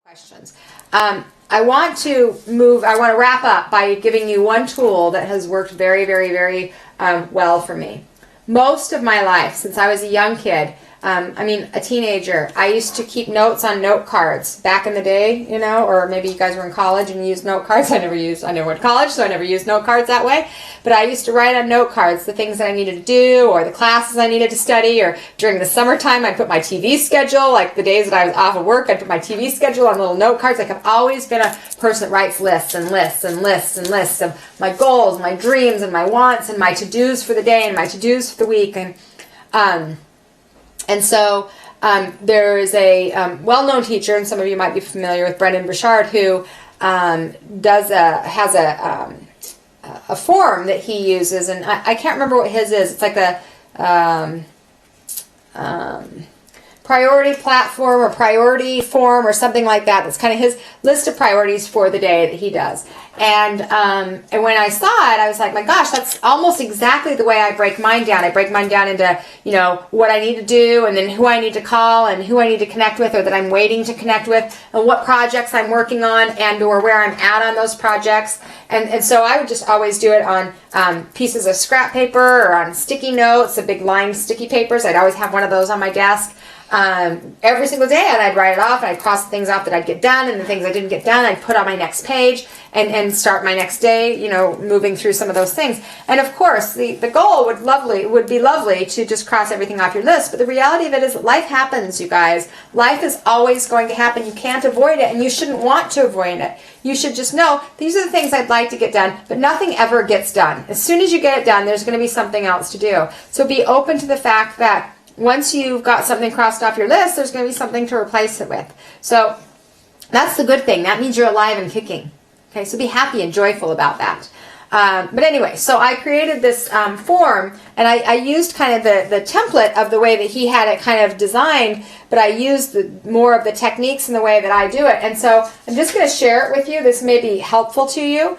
Questions. I want to wrap up by giving you one tool that has worked very, very, very well for me. Most of my life, since I was a young kid, a teenager, I used to keep notes on note cards back in the day, or maybe you guys were in college and you used note cards. I never went to college, so I never used note cards that way. But I used to write on note cards the things that I needed to do or the classes I needed to study, or during the summertime, I'd put my TV schedule, like the days that I was off of work, I'd put my TV schedule on little note cards. Like I've always been a person that writes lists and lists and lists and lists of my goals, my dreams, and my wants, and my to-dos for the day and my to-dos for the week. And so there is a well-known teacher, and some of you might be familiar with Brendan Burchard, who has a form that he uses, and I can't remember what his is. It's like the priority platform or priority form or something like that. That's kind of his list of priorities for the day that he does. And when I saw it, I was like, my gosh, that's almost exactly the way I break mine down. I break mine down into, what I need to do, and then who I need to call and who I need to connect with, or that I'm waiting to connect with, and what projects I'm working on, and or where I'm at on those projects. And so I would just always do it on pieces of scrap paper or on sticky notes, the big lined sticky papers. I'd always have one of those on my desk every single day, and I'd write it off, and I'd cross the things off that I'd get done, and the things I didn't get done I'd put on my next page and start my next day, moving through some of those things. And of course the goal would be lovely to just cross everything off your list, but the reality of it is that life happens, you guys. Life is always going to happen. You can't avoid it, and you shouldn't want to avoid it. You should just know these are the things I'd like to get done, but nothing ever gets done. As soon as you get it done, there's going to be something else to do. So be open to the fact that once you've got something crossed off your list, there's going to be something to replace it with. So that's the good thing. That means you're alive and kicking. Okay, so be happy and joyful about that. But anyway, so I created this form, and I used kind of the template of the way that he had it kind of designed, but I used more of the techniques in the way that I do it. And so I'm just going to share it with you. This may be helpful to you.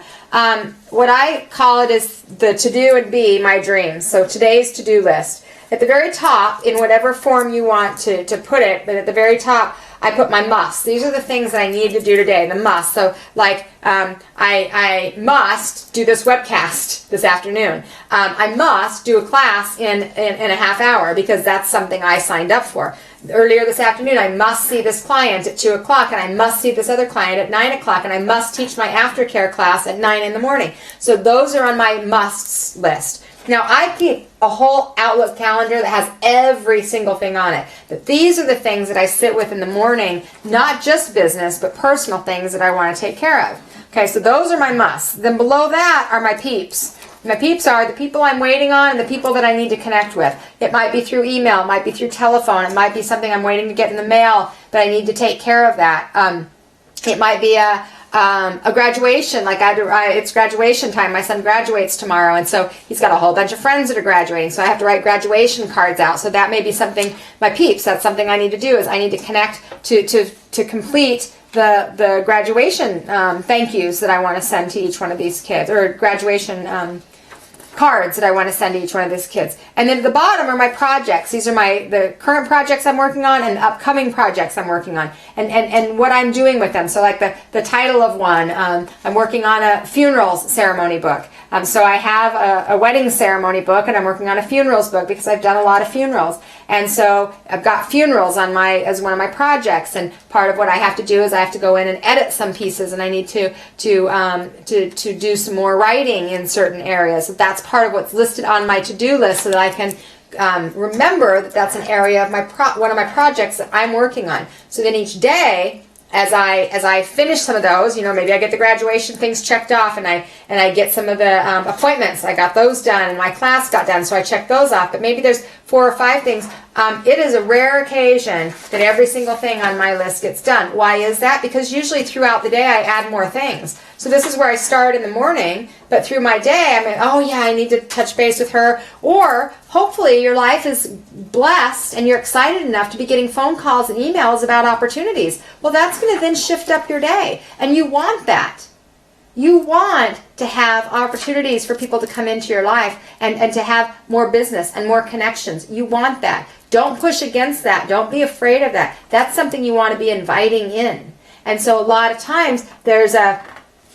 What I call it is the to-do and be my dreams. So today's to-do list. At the very top, in whatever form you want to put it, but at the very top, I put my musts. These are the things that I need to do today, the must. So like, I must do this webcast this afternoon. I must do a class in a half hour because that's something I signed up for. Earlier this afternoon, I must see this client at 2 o'clock, and I must see this other client at 9 o'clock, and I must teach my aftercare class at 9 in the morning. So those are on my musts list. Now, I keep a whole Outlook calendar that has every single thing on it. But these are the things that I sit with in the morning, not just business, but personal things that I want to take care of. Okay, so those are my musts. Then below that are my peeps. My peeps are the people I'm waiting on and the people that I need to connect with. It might be through email, it might be through telephone, it might be something I'm waiting to get in the mail, but I need to take care of that. It might be a graduation, like it's graduation time. My son graduates tomorrow, and so he's got a whole bunch of friends that are graduating, so I have to write graduation cards out. So that may be something, my peeps, that's something I need to do, is I need to connect to complete the graduation thank yous that I want to send to each one of these kids, or graduation cards that I want to send to each one of these kids. And then at the bottom are my projects. These are the current projects I'm working on and upcoming projects I'm working on, and what I'm doing with them. So like the title of one, I'm working on a funerals ceremony book. So I have a wedding ceremony book, and I'm working on a funerals book because I've done a lot of funerals. And so I've got funerals as one of my projects, and part of what I have to do is I have to go in and edit some pieces, and I need to do some more writing in certain areas. So that's part of what's listed on my to-do list, so that I can remember that that's an area of one of my projects that I'm working on. So then each day, as I finish some of those, maybe I get the graduation things checked off, and I get some of the appointments. I got those done, and my class got done, so I checked those off. But maybe there's 4 or 5 things. It is a rare occasion that every single thing on my list gets done. Why is that? Because usually throughout the day I add more things. So this is where I start in the morning, but through my day I'm like, oh yeah, I need to touch base with her. Or hopefully your life is blessed and you're excited enough to be getting phone calls and emails about opportunities. Well, that's going to then shift up your day, and you want that. You want to have opportunities for people to come into your life and to have more business and more connections. You want that. Don't push against that. Don't be afraid of that. That's something you want to be inviting in. And so a lot of times there's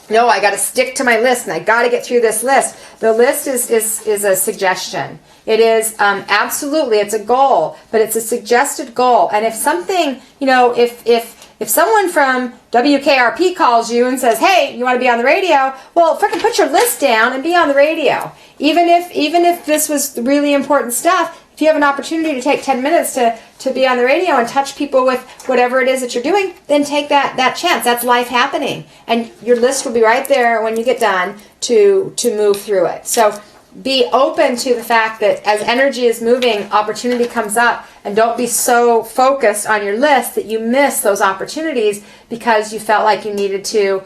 no, I got to stick to my list and I got to get through this list. The list is a suggestion. It is absolutely, it's a goal, but it's a suggested goal. And if something, if someone from WKRP calls you and says, hey, you want to be on the radio? Well, frickin' put your list down and be on the radio. Even if this was really important stuff, if you have an opportunity to take 10 minutes to be on the radio and touch people with whatever it is that you're doing, then take that chance. That's life happening. And your list will be right there when you get done to move through it. So be open to the fact that as energy is moving, opportunity comes up, and don't be so focused on your list that you miss those opportunities because you felt like you needed to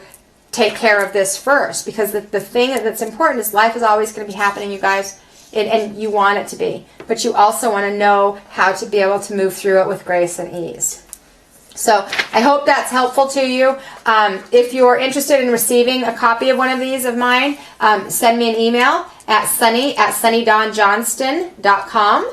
take care of this first. Because the thing that's important is life is always going to be happening, you guys. And you want it to be, but you also want to know how to be able to move through it with grace and ease. So I hope that's helpful to you. If you're interested in receiving a copy of one of these of mine, send me an email at sunny@sunnydonjohnston.com.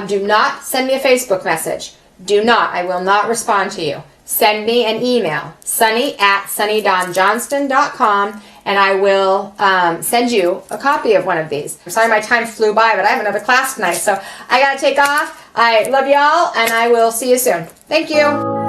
Do not send me a Facebook message. Do not. I will not respond to you. Send me an email, sunny@sunnydonjohnston.com, and I will send you a copy of one of these. I'm sorry my time flew by, but I have another class tonight, so I got to take off. I love y'all, and I will see you soon. Thank you.